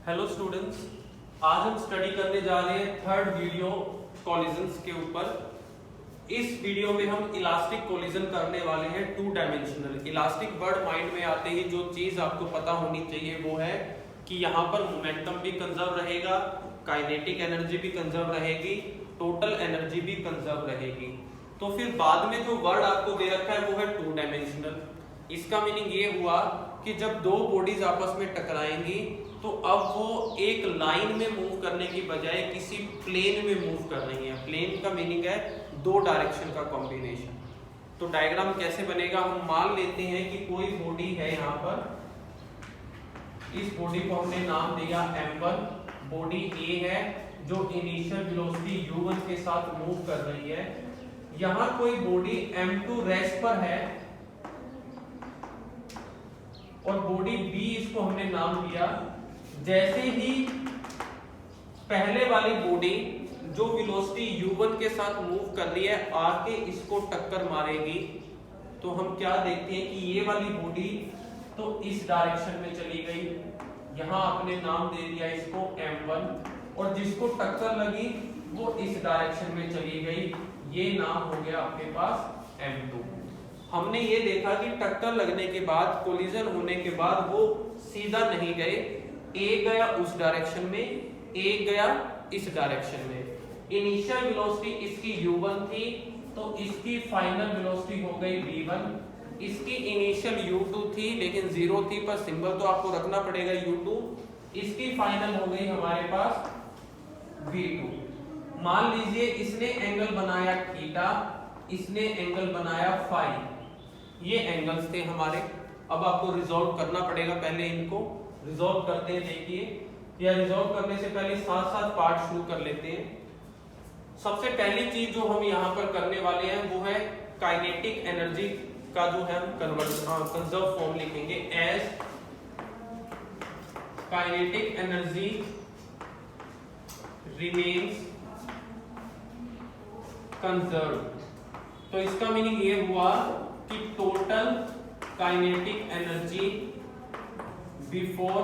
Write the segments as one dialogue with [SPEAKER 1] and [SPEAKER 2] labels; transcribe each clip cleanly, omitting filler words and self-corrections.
[SPEAKER 1] Hello students, आज हम study करने जा रहे हैं थर्ड वीडियो कोलिजन्स के ऊपर। इस वीडियो में हम इलास्टिक कोलिजन करने वाले हैं two dimensional. Elastic word mind में आते ही जो चीज आपको पता होनी चाहिए वो है कि यहाँ पर मोमेंटम भी कंजर्व रहेगा, काइनेटिक एनर्जी भी कंजर्व रहेगी, टोटल एनर्जी भी कंजर्व रहेगी। तो फिर बाद में जो वर्ड आपको दे रखा है वो है टू डायमेंशनल। इसका मीनिंग ये हुआ कि जब दो बॉडीज आपस में टकराएंगी तो अब वो एक लाइन में मूव करने की बजाय किसी प्लेन में मूव कर रही है। प्लेन का मीनिंग है दो डायरेक्शन का कॉम्बिनेशन। तो डायग्राम कैसे बनेगा, हम मान लेते हैं कि कोई बॉडी है यहाँ पर। इस बॉडी को हमने नाम दिया m1। बॉडी A है जो इनिशियल वेलोसिटी u1 के साथ मूव कर रही है। यहाँ कोई बॉडी m2 रेस्ट पर है और बॉडी B इसको हमने नाम दिया। जैसे ही पहले वाली बॉडी जो वेलोसिटी u1 के साथ मूव कर रही है आके इसको टक्कर मारेगी, तो हम क्या देखते हैं कि ये वाली बॉडी तो इस डायरेक्शन में चली गई, यहाँ आपने नाम दे दिया इसको m1, और जिसको टक्कर लगी वो इस डायरेक्शन में चली गई, ये नाम हो गया आपके पास m2। हमने ये देखा कि टक्कर लगने के बाद, कोलिजन होने के बाद वो सीधा नहीं गए, A गया उस डायरेक्शन में, A गया इस डायरेक्शन में। इनिशियल वेलोसिटी इसकी u1 थी तो इसकी फाइनल वेलोसिटी हो गई v1। इसकी इनिशियल u2 थी लेकिन 0 थी, पर सिंबल तो आपको रखना पड़ेगा u2। इसकी फाइनल हो गई हमारे पास v2। मान लीजिए इसने एंगल बनाया थीटा, इसने एंगल बनाया फाई। ये एंगल्स थे हमारे। अब आपको रिजॉल्व करना पड़ेगा, पहले इनको रिजॉल्व करते हैं। देखिए, या रिजॉल्व करने से पहले साथ साथ पार्ट शुरू कर लेते हैं। सबसे पहली चीज जो हम यहाँ पर करने वाले हैं वो है काइनेटिक एनर्जी का जो है हम कंजर्व फॉर्म लिखेंगे as kinetic energy remains conserve. तो इसका मीनिंग ये हुआ कि total kinetic energy before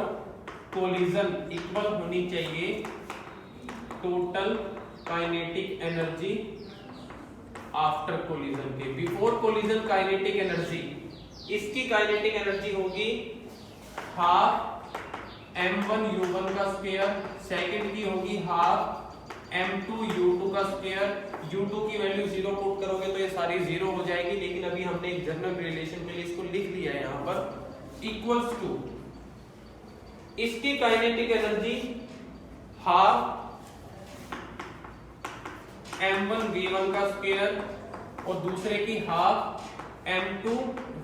[SPEAKER 1] collision equal होनी चाहिए total kinetic energy after collision के। बिफोर कोलिजन काइनेटिक एनर्जी, इसकी काइनेटिक एनर्जी होगी हाफ m1 u1 का स्क्वायर, सेकंड की होगी हाफ m2 u2 का स्क्वायर। u2 की वैल्यू 0 पुट करोगे तो ये सारी 0 हो जाएगी, लेकिन अभी हमने एक जनरल रिलेशन के लिए इसको लिख दिया है यहाँ पर, इक्वल्स टू इसकी kinetic energy half m1 v1 का स्क्वायर और दूसरे की हाफ m2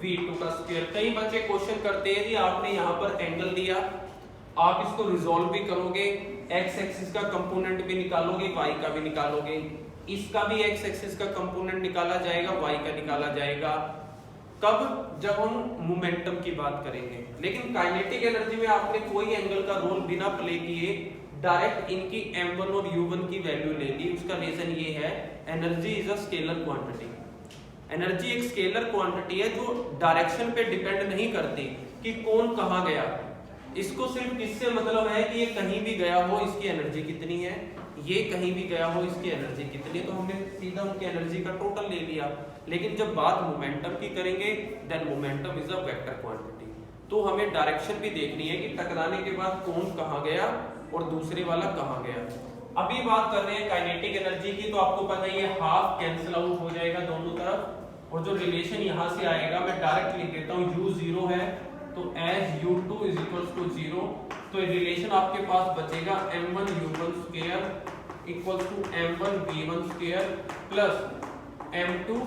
[SPEAKER 1] v2 का स्क्वायर। कई बच्चे क्वेश्चन करते हैं कि आपने यहाँ पर एंगल दिया, आप इसको रिजॉल्व भी करोगे, x एक्सिस का कंपोनेंट भी निकालोगे, y का भी निकालोगे, इसका भी x एक्सिस का कंपोनेंट निकाला जाएगा, y का निकाला जाएगा। कब? जब हम मोमेंटम की बात करेंगे। लेकिन काइनेटिक एनर्जी में आपने कोई एंगल का रोल बिना प्ले किए डायरेक्ट इनकी m1 और u1 की वैल्यू ले ली। उसका रीजन ये है, energy is a scalar quantity. Energy एक स्केलर क्वांटिटी है जो डायरेक्शन पे डिपेंड नहीं करती कि कौन कहाँ गया। इसको सिर्फ किससे मतलब है कि ये कहीं भी गया हो इसकी एनर्जी कितनी है, ये कहीं भी गया हो इसकी एनर्जी कितनी है, तो हमने सीधा उनकी एनर्जी का टोटल ले लिया। लेकिन जब बात मोमेंटम की करेंगे, then momentum is a vector quantity. तो हमें डायरेक्शन भी देखनी है कि टकराने के बाद कौन कहाँ गया और दूसरे वाला कहाँ गया। अभी बात कर रहे हैं काइनेटिक एनर्जी की, तो आपको पता ही है हाफ कैंसिल आउट हो जाएगा दोनों तरफ, और जो रिलेशन यहाँ से आएगा मैं डायरेक्ट लिख देता हूँ, u 0 है तो as u2 is equals to 0, तो रिलेशन आपके पास बचेगा m1 u1 square equals to m1 v1 square plus m2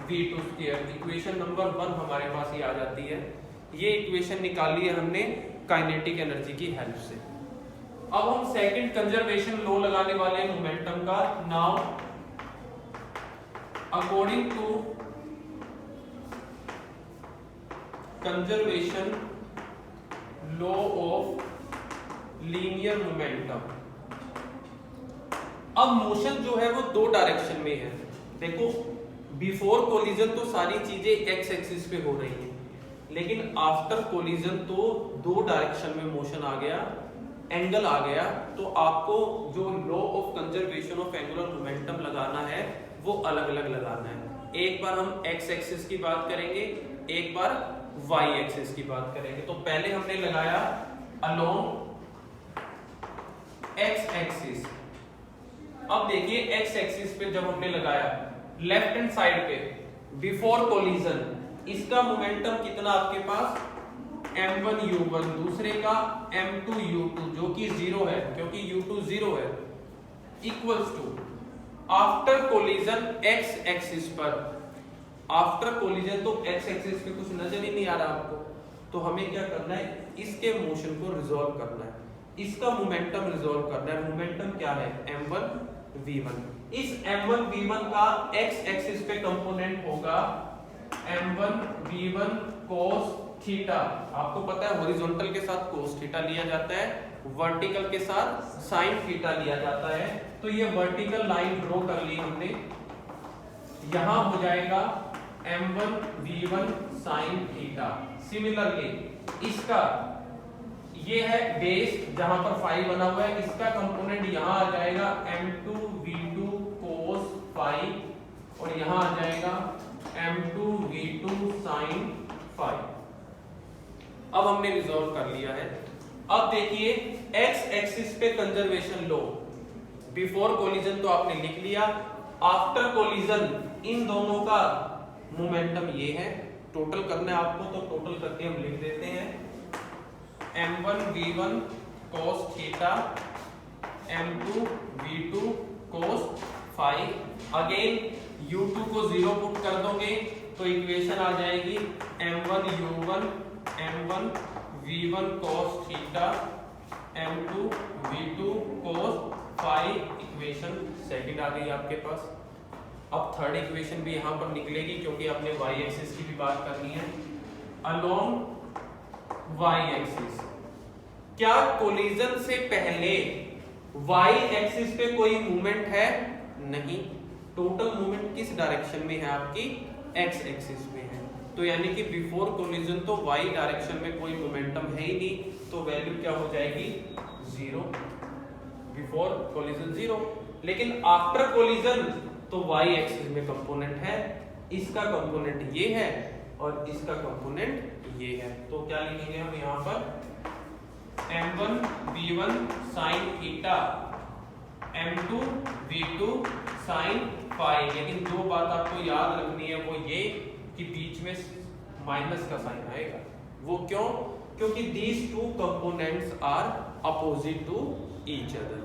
[SPEAKER 1] v2 square. Equation number 1 हमारे पास ये आ जाती है। ये इक्वेशन निकाली है हमने काइनेटिक एनर्जी की हेल्प से। अब हम सेकंड कंजर्वेशन लॉ लगाने वाले हैं मोमेंटम का। Now according to conservation law of linear momentum, अब मोशन जो है वो दो डायरेक्शन में है। देखो, बिफोर कोलिजन तो सारी चीजें एक्स एक्सिस पे हो रही हैं, लेकिन आफ्टर कोलिजन तो दो डायरेक्शन में मोशन आ गया, एंगल आ गया तो आपको जो law of conservation of angular momentum लगाना है वो अलग अलग लगाना है। एक बार हम एक्स एक्सिस की बात करेंगे, एक बार वाई एक्सिस की बात करेंगे। तो पहले हमने लगाया अलोंग एक्स एक्सिस। अब देखिए एक्स एक्सिस पे जब हमने लगाया लेफ्ट हैंड साइड पे बिफोर कोलिजन, इसका मोमेंटम कितना आपके पास m1 u1, दूसरे का m2 u2 जो कि 0 है क्योंकि u2 0 है, equals to after collision x axis पर। आफ्टर कोलिजन तो x एक्सिस पे कुछ नजर ही नहीं आ रहा आपको, तो हमें क्या करना है, इसके मोशन को रिजॉल्व करना है, इसका मोमेंटम रिजॉल्व करना है। मोमेंटम क्या है m1 v1। इस m1 v1 का x एक्सिस पे कंपोनेंट होगा m1 v1 cos थीटा। आपको पता है हॉरिजॉन्टल के साथ cos थीटा लिया जाता है, वर्टिकल के साथ sin थीटा लिया जाता है। तो ये वर्टिकल लाइन ड्रॉ कर ली हमने, यहां हो जाएगा m1 v1 sin theta. Similarly इसका ये है बेस जहां पर फाई बना हुआ है, इसका कंपोनेंट यहां आ जाएगा m2 v2 cos फाई और यहां आ जाएगा m2 v2 sin फाई। अब हमने रिजॉल्व कर लिया है। अब देखिए x एक्सिस पे कंजर्वेशन लो, बिफोर कोलिजन तो आपने लिख लिया, आफ्टर कोलिजन इन दोनों का मोमेंटम ये है, टोटल करना है आपको तो टोटल करके हम लिख देते हैं m1 v1 cos theta m2 v2 cos phi. Again u2 को 0 पुट कर दोगे तो इक्वेशन आ जाएगी m1 u1 m1 v1 cos theta m2 v2 cos phi. Equation second आ गई आपके पास। अब थर्ड इक्वेशन भी यहां पर निकलेगी क्योंकि आपने y एक्सिस की भी बात करनी है। अलोंग y एक्सिस, क्या कोलिजन से पहले y एक्सिस पे कोई मूवमेंट है? नहीं। टोटल मूवमेंट किस डायरेक्शन में है आपकी? x एक्सिस में है। तो यानी कि बिफोर कोलिजन तो y डायरेक्शन में कोई मोमेंटम है ही नहीं, तो वैल्यू क्या हो जाएगी? 0। Before collision 0। लेकिन आफ्टर कोलिजन तो y एक्सिस में कंपोनेंट है, इसका कंपोनेंट ये है और इसका कंपोनेंट ये है। तो क्या लिखेंगे हम यहां पर? m1 v1 sin theta m2 v2 sin phi. लेकिन जो बात आपको याद रखनी है वो ये कि बीच में माइनस का साइन आएगा। वो क्यों? क्योंकि these two components are opposite to each other।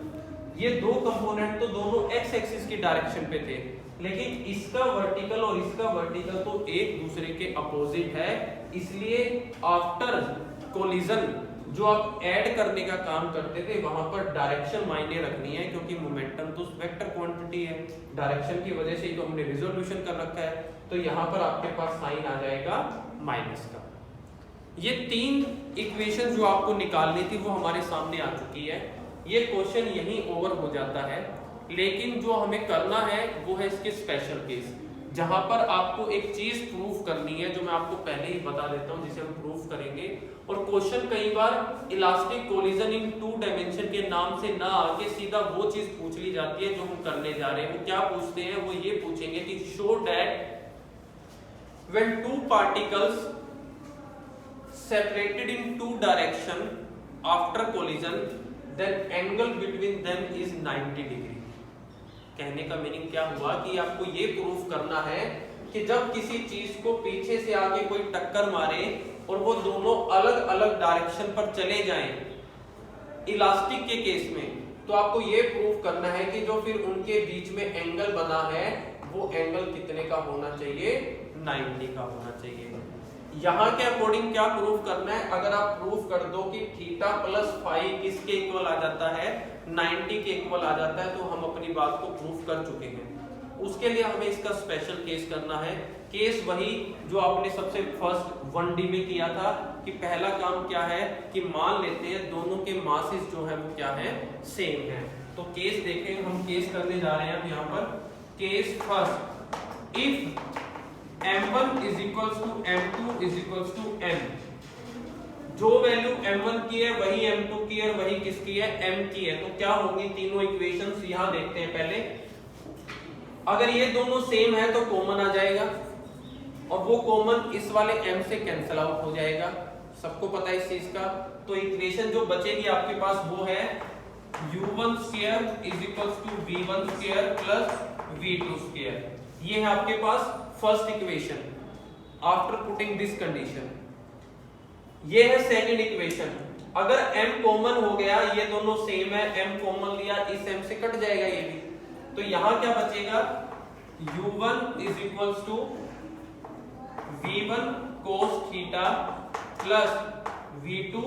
[SPEAKER 1] ये दो कंपोनेंट तो दोनों x एक्सिस की डायरेक्शन पे थे, लेकिन इसका वर्टिकल और इसका वर्टिकल तो एक दूसरे के अपोजिट है। इसलिए आफ्टर कोलिजन जो आप ऐड करने का काम करते थे वहां पर डायरेक्शन मायने रखनी है, क्योंकि मोमेंटम तो वेक्टर क्वांटिटी है, डायरेक्शन की वजह से ही तो हमने रिजोल्यूशन कर रखा है। तो यहां पर आपके पास साइन आ जाएगा माइनस का। ये तीन इक्वेशन जो आपको निकालनी थी वो हमारे सामने आ चुकी है। ये क्वेश्चन यहीं ओवर हो जाता है, लेकिन जो हमें करना है वो है इसके स्पेशल केस, जहां पर आपको एक चीज प्रूफ करनी है जो मैं आपको पहले ही बता देता हूं, जिसे हम प्रूफ करेंगे। और क्वेश्चन कई बार इलास्टिक कोलिजन इन 2 डायमेंशन के नाम से ना आके सीधा वो चीज पूछ ली जाती है जो हम करने जा रहे हैं। वो क्या पूछते हैं? वो ये पूछेंगे कि show that when 2 particles separated in 2 direction after collision then angle between them is 90 degree. कहने का मीनिंग क्या हुआ कि आपको ये प्रूफ करना है कि जब किसी चीज को पीछे से आके कोई टक्कर मारे और वो दोनों अलग अलग डायरेक्शन पर चले जाएं इलास्टिक के केस में, तो आपको ये प्रूफ करना है कि जो फिर उनके बीच में एंगल बना है वो एंगल कितने का होना चाहिए? 90 का होना चाहिए। यहां के अकॉर्डिंग क्या प्रूफ करना है? अगर आप प्रूफ कर दो कि थीटा प्लस फाई किसके इक्वल आ जाता है? 90 के इक्वल आ जाता है, तो हम अपनी बात को प्रूफ कर चुके हैं। उसके लिए हमें इसका स्पेशल केस करना है। केस वही जो आपने सबसे फर्स्ट 1D में किया था कि पहला काम क्या है कि मान लेते हैं दोनों के मासेस जो है वो क्या है? सेम है। तो केस देखें, हम केस करने जा रहे हैं यहाँ पर। Case first, if m1 is equals to m2 is equals to n, जो वैल्यू m1 की है वही m2 की है, वही किसकी है, m की है। तो क्या होंगी तीनों इक्वेशंस, यहां देखते हैं पहले। अगर ये दोनों सेम है तो कॉमन आ जाएगा, और वो कॉमन इस वाले m से कैंसिल आउट हो जाएगा, सबको पता है इस चीज का। तो इक्वेशन जो बचेगी आपके पास वो है u1 square is equals to v1 square plus v2 square. ये है आपके पास first equation after putting this condition. ये है सेकंड इक्वेशन। अगर m कॉमन हो गया, ये दोनों सेम है, m कॉमन लिया, इस m से कट जाएगा ये भी, तो यहां क्या बचेगा, u1 is equals to v1 cos theta plus v2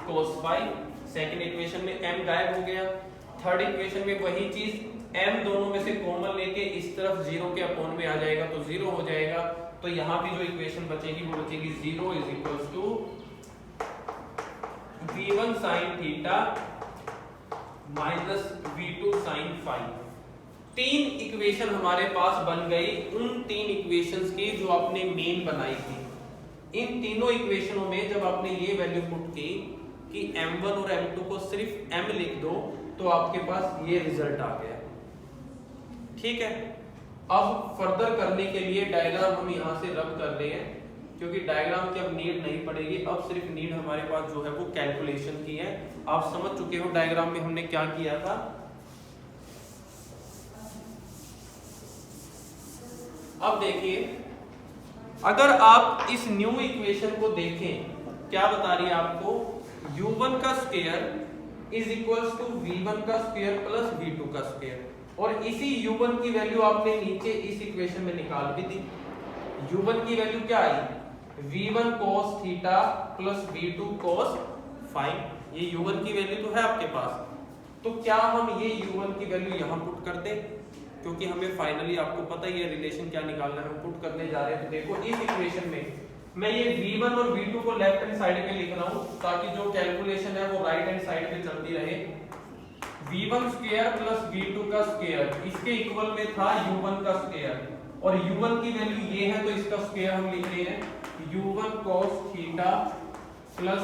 [SPEAKER 1] cos phi. Second equation में m गायब हो गया। थर्ड इक्वेशन में वही चीज, m दोनों में से कॉमन लेके इस तरफ 0 के अपॉन में आ जाएगा तो 0 हो जाएगा। तो यहां भी जो इक्वेशन बचेगी वो बचेगी 0 is equals to v1 sin theta minus v2 sin phi. तीन इक्वेशन हमारे पास बन गई उन तीन इक्वेशंस की जो आपने मेन बनाई थी। इन तीनों इक्वेशनों में जब आपने ये वैल्यू पुट की कि m1 और m2 को सिर्फ m लिख दो तो आपके पास ये रिजल्ट आ गया। ठीक है, अब फर्दर करने के लिए डायग्राम हम यहां से रब कर रहे हैं, क्योंकि डायग्राम की अब नीड नहीं पड़ेगी। अब सिर्फ नीड हमारे पास जो है वो कैलकुलेशन की है। आप समझ चुके हो डायग्राम में हमने क्या किया था। अब देखिए, अगर आप इस न्यू इक्वेशन को देखें, क्या बता रही है आपको, u1 का square is equals to v1 का स्क्वायर प्लस v2 का स्क्वायर, और इसी u1 की वैल्यू आपने नीचे इस इक्वेशन में निकाल भी दी। u1 की वैल्यू क्या आई, v1 cos theta plus v2 cos phi. ये u1 की वैल्यू तो है आपके पास। तो क्या हम ये u1 की वैल्यू यहां पुट करते, क्योंकि हमें फाइनली आपको पता ही है रिलेशन क्या निकालना है, हम पुट करने जा रहे हैं। तो देखो इस इक्वेशन में मैं ये v1 और v2 को लेफ्ट हैंड साइड में लिख रहा हूं ताकि जो कैलकुलेशन है वो राइट हैंड साइड पे चलती रहे। v1 स्क्वायर प्लस v2 का स्क्वायर, इसके इक्वल में था u1 का स्क्वायर, और u1 की वैल्यू ये है तो इसका स्क्वायर हम लिख रहे हैं u1 cos theta plus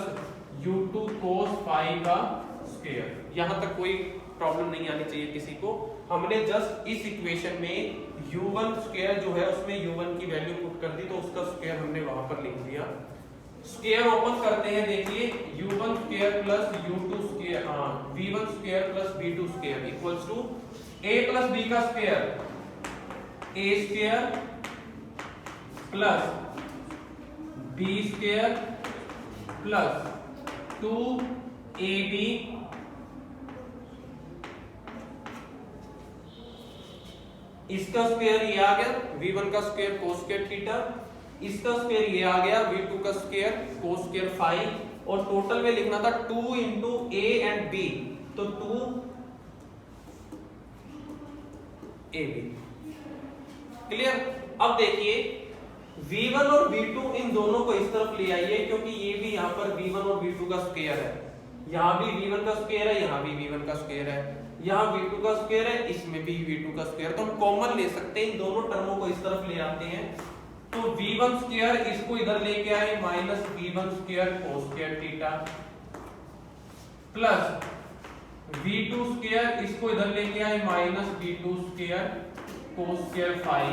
[SPEAKER 1] u2 cos phi का स्क्वायर। यहां तक कोई प्रॉब्लम नहीं आनी चाहिए किसी को। हमने जस्ट इस इक्वेशन में u1 स्क्वायर जो है उसमें u1 की वैल्यू पुट कर दी, तो उसका स्क्वायर हमने वहां पर लिख दिया। स्क्वायर ओपन करते हैं, देखिए u1 square plus u2 square, v1 square plus v2 square equals to a plus b का square, a square plus b square plus 2ab इसका स्क्वायर ये आ गया v1 का स्क्वायर cos स्क्वायर थीटा, इसका स्क्वायर ये आ गया v2 का स्क्वायर cos स्क्वायर फाई, और टोटल में लिखना था 2 इंटू a एंड b, तो 2ab। क्लियर। अब देखिए v1 और v2 इन दोनों को इस तरफ ले आइए, क्योंकि ये भी यहाँ पर v1 और v2 का स्क्वायर है, यहाँ भी v1 का स्क्वायर है, यहाँ भी v1 का स्क्वायर है, यहाँ v2 का स्क्वायर है, इसमें भी v2 का स्क्वायर। तो हम कॉमन ले सकते हैं, इन दोनों टर्मों को इस तरफ ले आते हैं। तो v1 स्क्वायर इसको इधर लेके आए minus v1 square cos square theta plus v2 square इसको इधर लेके आए minus v2 square cos square phi,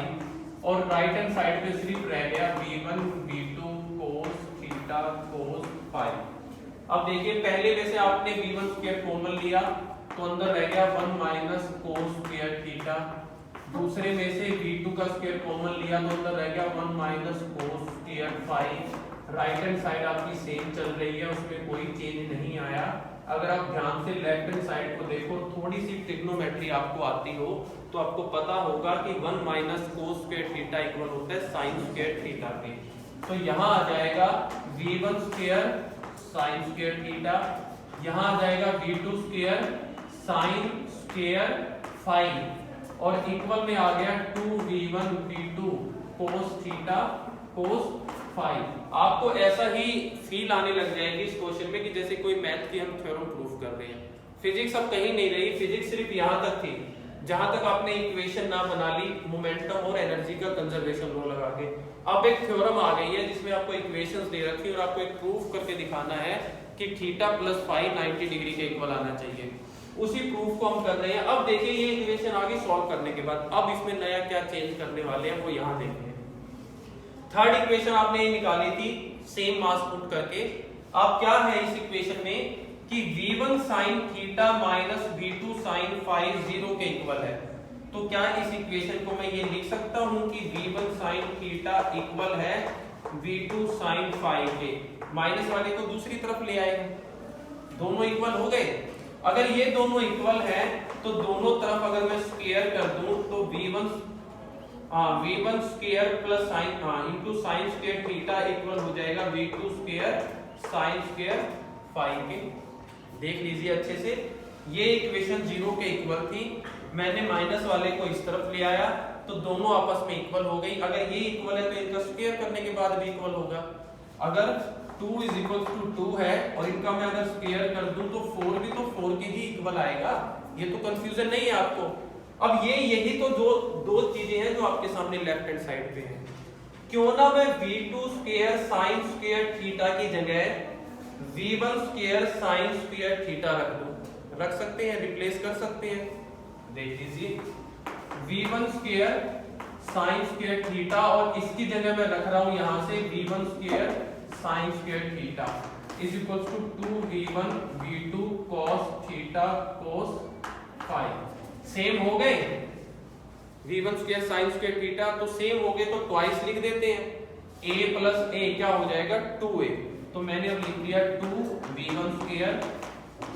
[SPEAKER 1] और राइट हैंड साइड पे सिर्फ रह गया v1 v2 cos theta cos phi. अब देखिए पहले में से आपने v1 स्क्वायर कॉमन लिया तो अंदर रह गया 1 माइनस cos स्क्वायर थीटा, दूसरे में से v2 का स्क्वायर कॉमन लिया तो अंदर रह गया 1 minus cos square phi. Right hand side आपकी सेम चल रही है, उसमें कोई चेंज नहीं आया। अगर आप ध्यान से लेफ्ट हैंड साइड को देखो, थोड़ी सी ट्रिग्नोमेट्री आपको आती हो तो आपको पता होगा कि 1 minus cos square theta equal होता है sin स्क्वायर थीटा के। तो यहाँ आ जाएगा v1 square sin square theta, यहाँ आ जाएगा v2 square sin square phi, और इक्वल में आ गया 2v1 v2 cos theta cos phi. आपको ऐसा ही फील आने लग जाएगी इस क्वेश्चन में कि जैसे कोई मैथ की हम थ्योरम प्रूफ कर रहे हैं। फिजिक्स अब कहीं नहीं रही, फिजिक्स सिर्फ यहाँ तक थी जहां तक आपने इक्वेशन ना बना ली मोमेंटम और एनर्जी का कंजर्वेशन लॉ लगा के। अब एक थ्योरम आ गई है जिसमें आपको इक्वेशंस दे रखी है और आपको एक प्रूफ करके दिखाना है कि थीटा प्लस फाई 90 डिग्री के इक्वल आना चाहिए। उसी प्रूफ को हम कर रहे हैं। अब देखिए ये इक्वेशन आगे सॉल्व करने के बाद अब इसमें नया क्या चेंज करने वाले हैं वो यहाँ देखिए। थर्ड इक्वेशन आपने ये निकाली थी सेम मास पुट करके। अब क्या है इस इक्वेशन में कि v1 sin theta minus v2 sin phi 0 के इक्वल है। तो क्या इस इक्वेशन को मैं ये लिख सकता हूं कि v1 sin थीटा इक्वल है v2 sin फाई के। माइनस वाले को दूसरी तरफ ले आए, दोनों इक्वल हो गए। अगर ये दोनों इक्वल है तो दोनों तरफ अगर मैं स्क्वायर कर दूं तो v1 square plus sign into sine square theta equal हो जाएगा v2 square sine square phi के। देख लीजिए अच्छे से, ये इक्वेशन 0 के इक्वल थी। मैंने माइनस वाले को इस तरफ ले आया तो दोनों आपस में इक्वल हो गई। अगर ये इक्वल है तो इनका स्क्वायर करने के बाद भी इक्वल होगा। अगर 2 इज इक्वल टू 2 है और इनका मैं अगर स्क्वायर कर दूं तो 4 भी तो 4 के ही इक्वल आएगा। ये तो कंफ्यूजन नहीं है आपको। अब यही तो दो चीजें हैं जो आपके सामने लेफ्ट हैंड साइड पे हैं। क्यों ना मैं v2 square sine square theta की जगह v1 square sine square theta रख दूं। रख सकते हैं, रिप्लेस कर सकते हैं। देख लीजिए v1 square sine square theta और इसकी जगह मैं रख रहा हूं यहां से v1 square sine square theta is equal to 2v1 v2 cos theta cos phi. Same हो गए v1 square sine square theta तो सेम हो गए तो ट्वाइस लिख देते हैं। a प्लस a क्या हो जाएगा 2a। तो मैंने अब लिख दिया 2v1 square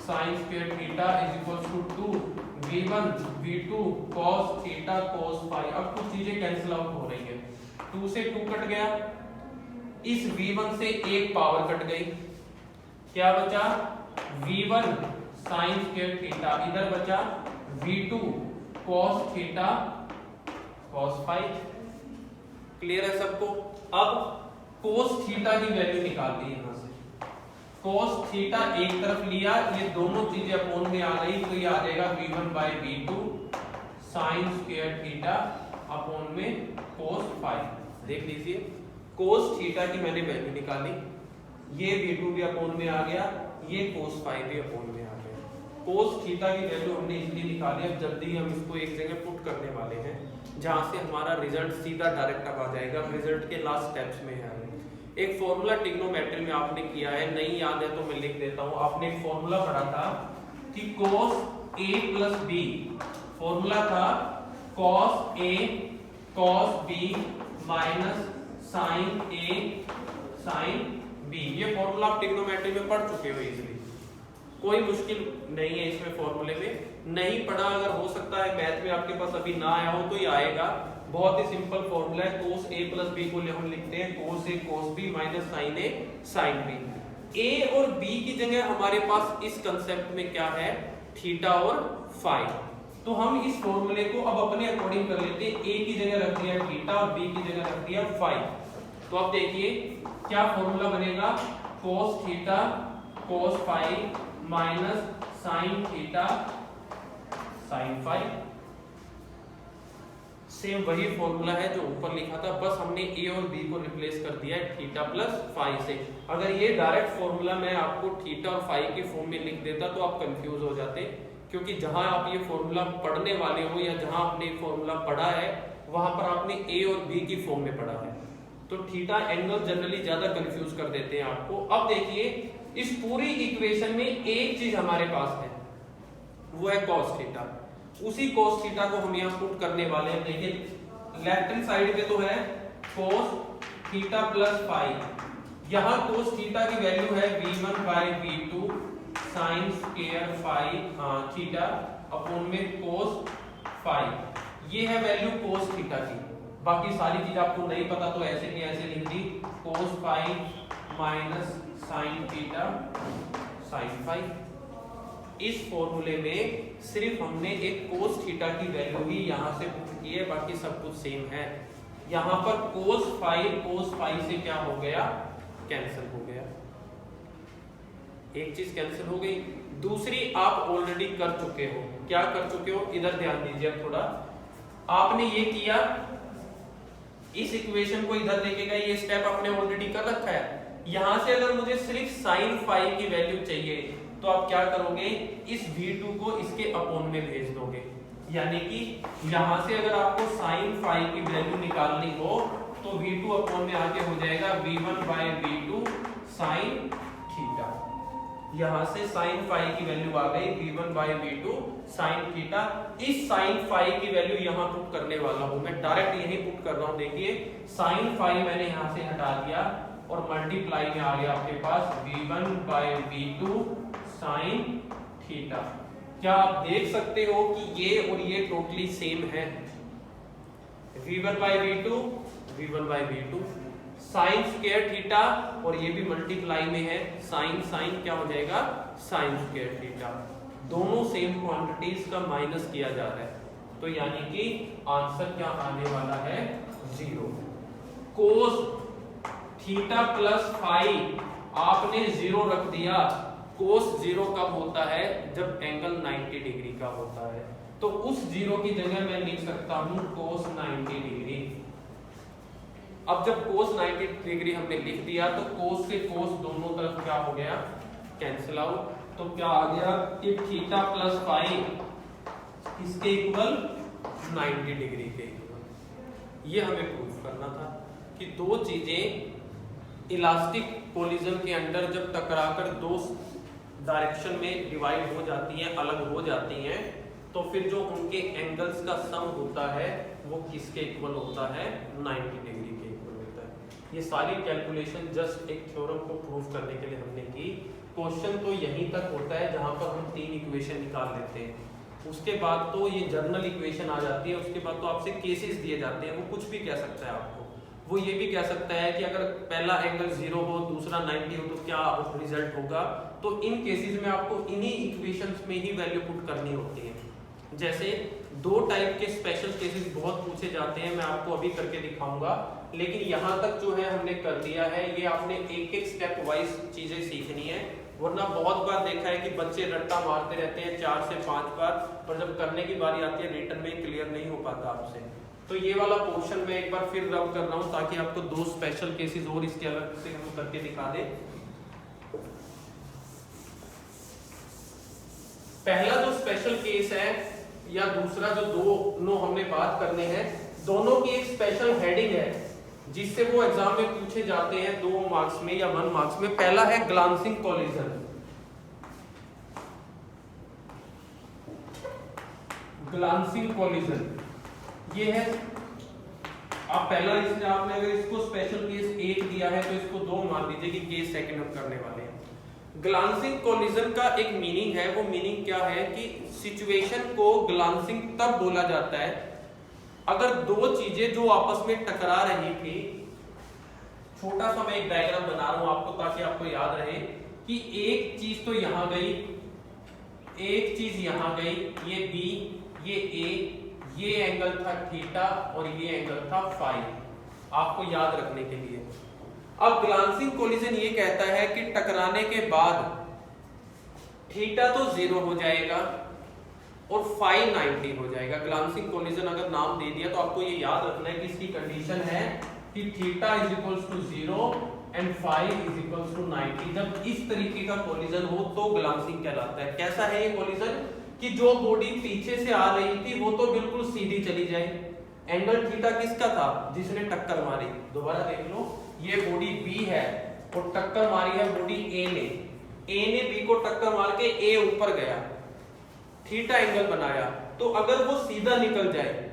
[SPEAKER 1] sine square theta is equal to 2v1 v2 cos theta cos phi. अब कुछ चीजें कैंसिल आउट हो रही है। 2 से 2 कट गया, इस v1 से एक पावर कट गई, क्या बचा v1 साइन स्क्वायर थीटा, इधर बचा v2 cos theta cos phi. Clear है सबको। अब cos थीटा की वैल्यू निकालती है यहां से। cos थीटा एक तरफ लिया, ये दोनों चीजें अपोन में आ गई तो ये आ जाएगा v1 by v2 sine square theta upon में cos फाई। देख लीजिए cos थीटा की मैंने वैल्यू निकाली, ये v2 भी अपोन में आ गया, ये cos फाई भी अपोन में आ गया। cos थीटा की वैल्यू हमने इसलिए निकाली। अब जल्दी हम इसको एक जगह पुट करने वाले हैं जहां से हमारा रिजल्ट सीधा डायरेक्ट अब आ जाएगा। रिजल्ट के लास्ट स्टेप्स में है। एक फॉर्मूला ट्रिग्नोमेट्री में आपने किया है, नहीं याद है तो मैं लिख देता हूं। आपने एक फॉर्मूला पढ़ा था कि cos a plus b, formula था cos a cos b minus sine a sine b। ये फॉर्मूला आप ट्रिग्नोमेट्री में पढ़ चुके हो इजीली, कोई मुश्किल नहीं है इसमें। फॉर्मूले में नहीं पढ़ा, अगर हो सकता है मैथ में आपके पास अभी ना आया हो तो ये आएगा। बहुत ही सिंपल फॉर्मूला है। cos a प्लस b को हम लिखते हैं cos a cos b minus sin a sin b। a और b की जगह हमारे पास इस कंसेप्ट में क्या है, थीटा और फाई। तो हम इस फॉर्मूले को अब अपने अकॉर्डिंग कर लेते हैं। a की जगह रख दिया थीटा और b की जगह रख दिया फाई। तो अब देखिए क्या फॉर्मूला बनेगा, cos theta cos phi minus sin theta sin phi. Same वही फॉर्मूला है जो ऊपर लिखा था, बस हमने a और b को रिप्लेस कर दिया है थीटा प्लस फाई से। अगर ये डायरेक्ट फॉर्मूला मैं आपको थीटा और फाई के फॉर्म में लिख देता तो आप कंफ्यूज हो जाते, क्योंकि जहां आप ये फॉर्मूला पढ़ने वाले हो या जहां आपने फॉर्मूला पढ़ा है वहां पर आपने a और b की फॉर्म में पढ़ा है। तो थीटा एंगल जनरली ज्यादा कंफ्यूज कर देते हैं आपको। अब देखिए इस पूरी इक्वेशन में एक चीज हमारे पास है, वो है cos थीटा। उसी cos थीटा को हम यहाँ पुट करने वाले हैं। देखिए लेफ्ट हैंड साइड पे तो है cos थीटा प्लस फाई, यहाँ cos थीटा की वैल्यू है v1 by v2 sine square phi theta upon में cos फाई। ये है वैल्यू cos थीटा की। बाकी सारी चीज आपको नहीं पता तो ऐसे नहीं ऐसे लिख दी cos phi minus sine theta sine phi. इस फॉर्मूले में सिर्फ हमने एक cos थीटा की वैल्यू ही यहां से पुट की है, बाकी सब कुछ सेम है। यहां पर cos फाई से क्या हो गया, कैंसिल हो गया। एक चीज कैंसिल हो गई। दूसरी आप ऑलरेडी कर चुके हो। क्या कर चुके हो, इधर ध्यान दीजिए थोड़ा। आपने ये किया इस इक्वेशन को इधर लेके गए, ये स्टेप आपने ऑलरेडी कर रखा है। यहां से अगर मुझे सिर्फ साइन फाई की वैल्यू चाहिए तो आप क्या करोगे, इस v2 को इसके अपोन में भेज दोगे, यानी कि यहां से अगर आपको साइन फाई की वैल्यू निकालनी हो तो v2 अपोन में आगे हो जाएगा v1 by v2 sine theta. यहां से साइन फाई की वैल्यू आ गई v1 by v2 sine theta. इस साइन फाई की वैल्यू यहां पुट करने वाला हूं मैं, डायरेक्ट यही पुट कर रहा हूं। देखिए साइन फाई मैंने यहां से हटा दिया और मल्टीप्लाई में आ गया आपके पास v1 by v2 sine theta. क्या आप देख सकते हो कि ये और ये टोटली सेम है, v1 by v2 v1 by v2 sine square theta, और ये भी मल्टीप्लाई में है, साइन साइन क्या हो जाएगा साइन स्क्वायर थीटा। दोनों सेम क्वांटिटीज का माइनस किया जा रहा है, तो यानी कि आंसर क्या आने वाला है 0। कोस थीटा प्लस फाई आपने 0 रख दिया। कोस 0 कब होता है, जब एंगल 90 डिग्री का होता है, तो उस 0 की जगह मैं लिख सकता हूं कोस 90 डिग्री। अब जब कोस 90 डिग्री हमने लिख दिया तो कोस से कोस दोनों तरफ क्या हो गया, कैंसिल आउट। तो क्या आ गया कि थीटा प्लस फाई इसके इक्वल 90 डिग्री के इक्वल। ये हमें प्रूफ करना था कि दो चीजें इलास्टिक कोलिजन के अंदर जब टकराकर दो डायरेक्शन में डिवाइड हो जाती हैं, अलग हो जाती हैं, तो फिर जो उनके एंगल्स का सम होता है वो किसके इक्वल होता है, 90 डिग्री के इक्वल होता है। ये सारी कैलकुलेशन जस्ट एक थ्योरम को प्रूफ करने के लिए हमने की। क्वेश्चन तो यहीं तक होता है जहां पर हम 3 इक्वेशन निकाल लेते हैं, उसके बाद तो ये जर्नल इक्वेशन आ जाती है, उसके बाद तो आपसे केसेस दिए जाते हैं। वो कुछ भी कह सकता है आपको, वो ये भी कह सकता है कि अगर पहला एंगल 0 हो दूसरा 90 हो तो क्या रिजल्ट होगा। तो इन केसेस में आपको इन्हीं इक्वेशंस में ही वैल्यू पुट करनी होती है। जैसे 2 टाइप के स्पेशल केसेस बहुत पूछे जाते हैं, मैं आपको अभी करके दिखाऊंगा, लेकिन यहाँ तक जो है हमने कर दिया है। ये आपने एक एक स्टेप वाइज चीजें सीखनी है, वरना बहुत बार देखा है कि बच्चे रट्टा मारते रहते हैं 4 से 5 बार, पर जब करने की बारी आती है रिटर्न में क्लियर नहीं हो पाता आपसे। तो ये वाला पोर्शन मैं एक बार फिर रब कर रहा हूँ ताकि आपको 2 स्पेशल केसेस और इसके अलग से हम करके दिखा दे। पहला जो स्पेशल केस है या दूसरा जो दोनों हमने बात करने हैं, दोनों की एक स्पेशल हेडिंग है जिससे वो एग्जाम में पूछे जाते हैं 2 मार्क्स में या 1 मार्क्स में। पहला है ग्लांसिंग कोलिजन। ग्लांसिंग कोलिजन ये है, आप पहला इसने आपने अगर इसको स्पेशल केस 1 दिया है तो इसको 2 मान दीजिए कि केस सेकंड हम करने वाले हैं। ग्लांसिंग कोलिजन का एक मीनिंग है, वो मीनिंग क्या है कि सिचुएशन को ग्लांसिंग तब बोला जाता है अगर 2 चीजें जो आपस में टकरा रही थी। छोटा सा मैं एक डायग्राम बना रहा हूं आपको ताकि आपको याद रहे कि एक चीज तो यहां गई, एक चीज यहां गई, ये बी, ये ए, ये एंगल था थीटा और ये एंगल था फाई, आपको याद रखने के लिए। अब ग्लांसिंग कोलिजन ये कहता है कि टकराने के बाद थीटा तो 0 हो जाएगा और फाई 90 हो जाएगा। ग्लांसिंग कोलिजन अगर नाम दे दिया तो आपको ये याद रखना है कि इसकी कंडीशन है कि theta is equals to 0 and phi is equals to 90। जब इस तरीके का कोलिजन हो तो ग्लांसिंग कहलाता है। कैसा है ये कोलिजन कि जो बॉडी पीछे से आ रही थी वो तो बिल्कुल सीधी चली जाए। एंगल थीटा किसका था, जिसने टक्कर मारी। दोबारा देख लो, ये बॉडी बी है और टक्कर मारी है बॉडी ए ने बी को टक्कर मार के ए ऊपर गया, थीटा एंगल बनाया। तो अगर वो सीधा निकल जाए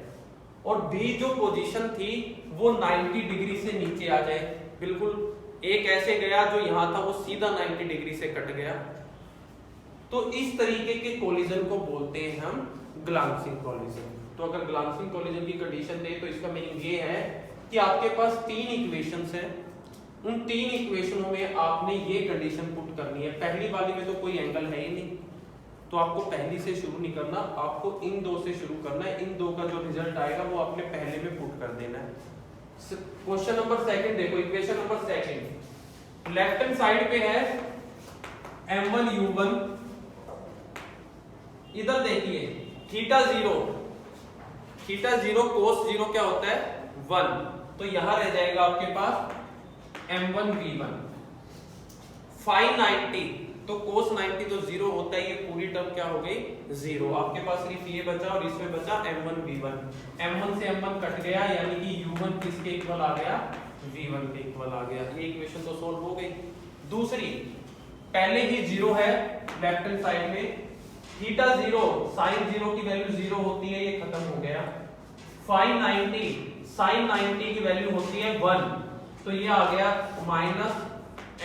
[SPEAKER 1] और बी जो पोजीशन थी वो 90 डिग्री से नीचे आ जाए, बिल्कुल एक ऐसे गया जो यहां था वो सीधा 90 डिग्री से कट गया, तो इस तरीके के कोलिजन को बोलते हैं हम ग्लांसिंग कोलिजन। तो अगर ग्लांसिंग कोलिजन की कंडीशन दे तो इसका मीनिंग ये है कि आपके पास 3 इक्वेशंस हैं, उन 3 इक्वेशनों में आपने ये कंडीशन पुट करनी है। पहली वाली में तो कोई एंगल है ही नहीं, तो आपको पहली से शुरू नहीं करना, आपको इन 2 से शुरू करना है। इन 2 का जो रिजल्ट आएगा वो आपने पहले में पुट कर देना है। क्वेश्चन नंबर 2 देखो, equation number 2 left hand side पे है m1u1, इधर देखिए थीटा 0 कोस 0 क्या होता है 1, तो यहां रह जाएगा आपके पास m1v1 फाइन 90 तो cos 90 तो 0 होता है, ये पूरी टर्म क्या हो गई 0। आपके पास सिर्फ ये बचा और इसमें बचा m1v1, m1 से m1 कट गया यानी कि u1 किसके इक्वल आ गया v1 के इक्वल आ गया। ये इक्वेशन तो सोल्व हो गई। दूसरी, पहले ही 0 है लेफ्ट हैंड साइड में, थीटा 0 साइन 0 की वैल्यू 0 होती है, ये खत्म हो गया। फाइन 90 साइन 90 की वैल्यू होती है 1, तो ये आ गया माइनस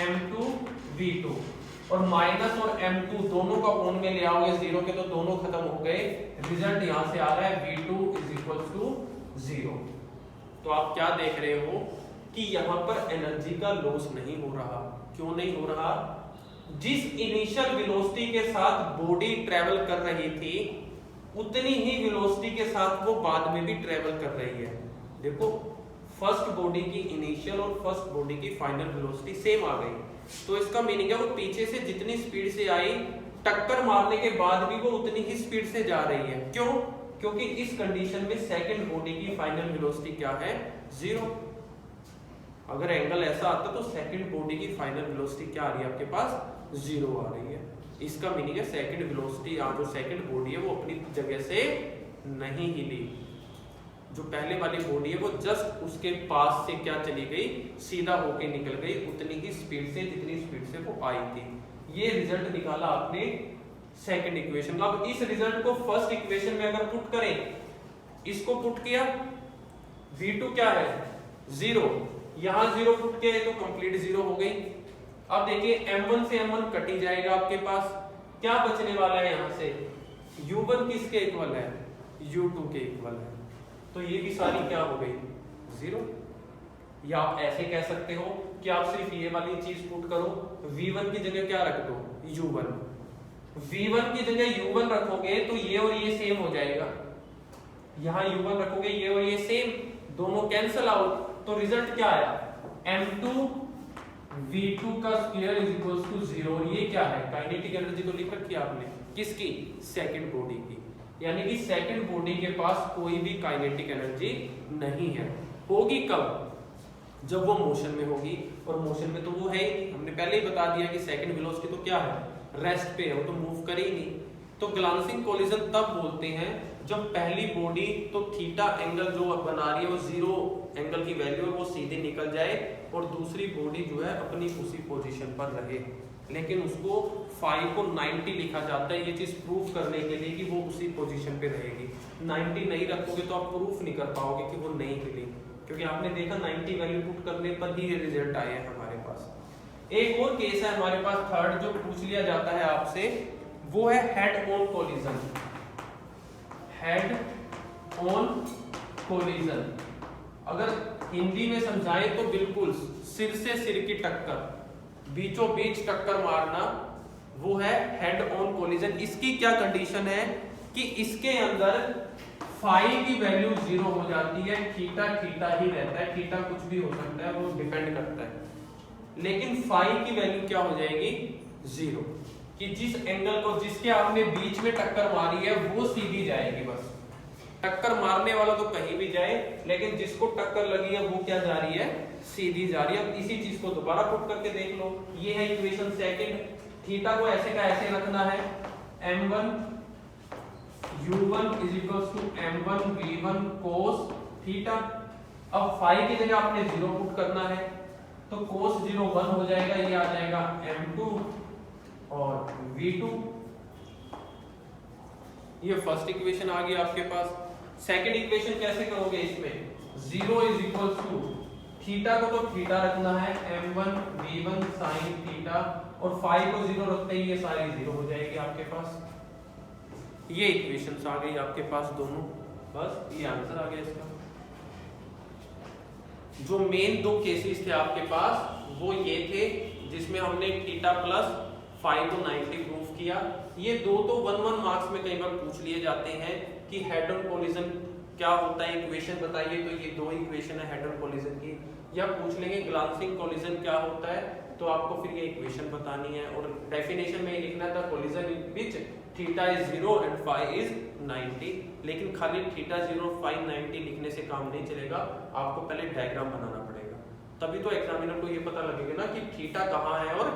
[SPEAKER 1] m2 v2 और माइनस और m2 दोनों का कोण में ले आओगे 0 के तो दोनों खत्म हो गए। रिजल्ट यहां से आ रहा है v2 = 0। तो आप क्या देख रहे हो कि यहां पर एनर्जी का लॉस नहीं हो रहा। क्यों नहीं हो रहा? जिस इनिशियल वेलोसिटी के साथ बॉडी ट्रेवल कर रही थी उतनी ही वेलोसिटी के साथ वो बाद में भी ट्रेवल कर रही है। देखो फर्स्ट बॉडी की इनिशियल और फर्स्ट बॉडी की फाइनल वेलोसिटी सेम आ गई, तो इसका मीनिंग है वो पीछे से जितनी स्पीड से आई टक्कर मारने के बाद भी वो उतनी ही स्पीड से जा रही है। क्यों? क्योंकि इस कंडीशन में सेकंड बॉडी की फाइनल वेलोसिटी क्या है 0। अगर एंगल ऐसा आता तो सेकंड बॉडी की फाइनल वेलोसिटी क्या आ रही है आपके पास 0 आ रही है। इसका मीनिंग है सेकंड वेलोसिटी जो सेकंड बॉडी है वो अपनी जगह से नहीं हिली, जो पहले वाली बॉडी है वो जस्ट उसके पास से क्या चली गई सीधा होके निकल गई उतनी ही स्पीड से जितनी स्पीड से वो आई थी। ये रिजल्ट निकाला आपने सेकंड इक्वेशन। अब इस रिजल्ट को फर्स्ट इक्वेशन में अगर पुट करें, इसको पुट किया v2 क्या है 0, यहां 0 पुट किया तो कंप्लीट 0 हो गई। अब देखिए m1 से m1 कट ही जाएगा, आपके पास क्या बचने वाला है यहां से u1 किसके इक्वल है u2 के इक्वल है, तो ये भी सारी क्या हो गई 0। या आप ऐसे कह सकते हो कि आप सिर्फ ये वाली चीज पुट करो, v1 की जगह क्या रख दो u1, v1 की जगह u1 रखोगे तो ये और ये सेम हो जाएगा, यहां u1 रखोगे ये और ये सेम, दोनों कैंसिल आउट, तो रिजल्ट क्या आया m2 v2 का स्क्वायर = 0। और ये क्या है काइनेटिक एनर्जी तो लिख रखी है आपने किसकी सेकंड बॉडी की, यानी कि सेकंड बॉडी के पास कोई भी काइनेटिक एनर्जी नहीं है। होगी कब? जब वो मोशन में होगी, और मोशन में तो वो है ही, हमने पहले ही बता दिया कि सेकंड वेलोसिटी तो क्या है रेस्ट पे है, वो तो मूव करे ही नहीं। तो ग्लांसिंग कोलिजन तब बोलते हैं जब पहली बॉडी तो थीटा एंगल जो बना रही है वो 0 एंगल की वैल्यू है वो सीधे निकल जाए और दूसरी बॉडी जो है अपनी उसी पोजीशन पर रहे, लेकिन उसको फाई को 90 लिखा जाता है, ये चीज प्रूफ करने के लिए कि वो उसी पोजीशन पे रहेगी। 90 नहीं रखोगे तो आप प्रूफ नहीं कर पाओगे कि वो नहीं हिली, क्योंकि आपने देखा 90 वैल्यू पुट करने पर ही ये रिजल्ट आए हैं हमारे पास। एक और केस है हमारे पास थर्ड जो पूछ लिया जाता है आपसे, वो है head on collision. Head on collision अगर हिंदी में समझाएं तो बिल्कुल सिर से सिर की टक्कर, बीचों बीच टक्कर मारना, वो है हेड ऑन कोलिजन। इसकी क्या कंडीशन है कि इसके अंदर फाई की वैल्यू 0 हो जाती है, थीटा थीटा ही रहता है, थीटा कुछ भी हो सकता है वो डिपेंड करता है, लेकिन फाई की वैल्यू क्या हो जाएगी 0, कि जिस एंगल को जिसके आपने बीच में टक्कर मारी है वो सीधी जाएगी, बस टक्कर मारने वाला तो कहीं भी जाए लेकिन जिसको टक्कर लगी है वो क्या जा रही है सीधी जा रही है। अब इसी चीज को दोबारा पुट करके देख लो, ये है इक्वेशन सेकंड, थीटा को ऐसे का ऐसे रखना है m1 u1 = m1 v1 cos theta. अब फाई की जगह आपने 0 पुट करना है तो cos 0 1 हो जाएगा, ये आ जाएगा m2 और v2। ये फर्स्ट इक्वेशन आ गई आपके पास। सेकंड इक्वेशन कैसे करोगे इसमें 0 = थीटा को तो थीटा रखना है m1 v1 sin थीटा और फाई को 0 रखते ही ये सारी 0 हो जाएगी आपके पास। ये इक्वेशंस आ गई आपके पास दोनों, बस ये आंसर आ गया इसका। जो मेन दो केसेस थे आपके पास वो ये थे जिसमें हमने थीटा प्लस फाई को 90 प्रूफ किया। ये दो तो 1 मार्क्स में कई बार पूछ लिए जाते हैं कि हेड ऑन कोलिजन क्या होता है, इक्वेशन बताइए, तो ये दो इक्वेशन है हेड ऑन कोलिजन की। या पूछ लेंगे ग्लांसिंग कोलिजन क्या होता है, तो आपको फिर ये इक्वेशन बतानी है और डेफिनेशन में लिखना था collision which theta is 0 and phi is 90। लेकिन खाली थीटा 0 फाई 90 लिखने से काम नहीं चलेगा, आपको पहले डायग्राम बनाना पड़ेगा, तभी तो एग्जामिनर को ये पता लगेगा ना कि थीटा कहाँ है और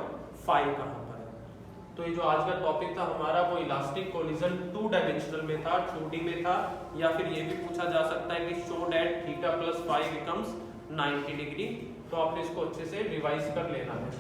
[SPEAKER 1] फाई कहाँ पर है। तो ये जो आज का टॉपिक था हमारा वो इलास्टिक कोलिजन 2 डायमेंशनल में था, 2D में था, या फिर ये भी पूछा जा सकता है कि show that theta plus phi becomes 90 degree. तो आपने इसको अच्छे से रिवाइज कर लेना है।